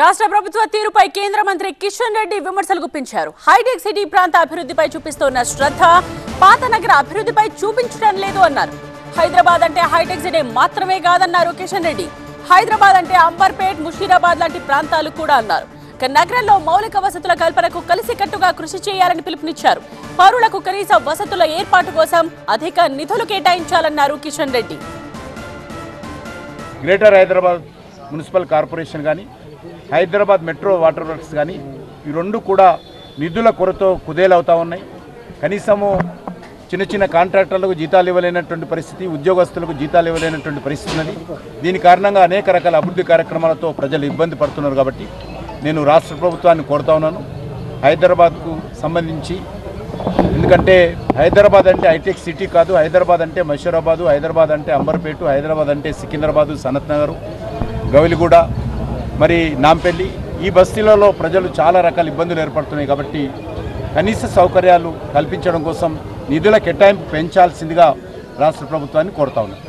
రాష్ట్ర ప్రభుత్వ తీరుపై కేంద్ర మంత్రి కిషన్ రెడ్డి విమర్శలు గుప్పించారు. హైటెక్ సిటీ ప్రాంత అభివృద్ధిపై చూపిస్తున్న శ్రద్ధ పాత నగర అభివృద్ధిపై చూపించడం లేదు అన్నారు. హైదరాబాద్ అంటే హైటెక్ సిటీ మాత్రమే కాదన్నారు కిషన్ రెడ్డి. హైదరాబాద్ అంటే అంబర్పేట్, ముషీరాబాద్ లాంటి ప్రాంతాలు కూడా అన్నారు. నగరంలో మౌలిక వసతుల కల్పనకు కలిసికట్టుగా కృషి చేయాలని పిలుపునిచ్చారు. పౌరులకు కనీస వసతుల ఏర్పాటు కోసం అధిక నిధులు కేటాయించాలన్నారు Kishan Reddy. Greater Hyderabad municipal corporation కానీ, హైదరాబాద్ మెట్రో వాటర్ వర్క్స్ కానీ ఈ రెండు కూడా నిధుల కొరతో కుదేలవుతూ ఉన్నాయి. కనీసము చిన్న చిన్న కాంట్రాక్టర్లకు జీతాలు ఇవ్వలేనటువంటి పరిస్థితి, ఉద్యోగస్తులకు జీతాలు ఇవ్వలేనటువంటి పరిస్థితి ఉన్నది. దీని కారణంగా అనేక రకాల అభివృద్ధి కార్యక్రమాలతో ప్రజలు ఇబ్బంది పడుతున్నారు. కాబట్టి నేను రాష్ట్ర ప్రభుత్వాన్ని కోరుతా ఉన్నాను, హైదరాబాద్కు సంబంధించి, ఎందుకంటే హైదరాబాద్ అంటే హైటెక్ సిటీ కాదు, హైదరాబాద్ అంటే మషీరాబాదు, హైదరాబాద్ అంటే అంబర్పేటు, హైదరాబాద్ అంటే సికింద్రాబాదు, సనత్ నగరు, గౌలిగూడ, మరి నాంపల్లి, ఈ బస్తీలలో ప్రజలు చాలా రకాల ఇబ్బందులు ఏర్పడుతున్నాయి. కాబట్టి కనీస సౌకర్యాలు కల్పించడం కోసం నిధుల కేటాయింపు పెంచాల్సిందిగా రాష్ట్ర ప్రభుత్వాన్ని కోరుతా ఉన్నాను.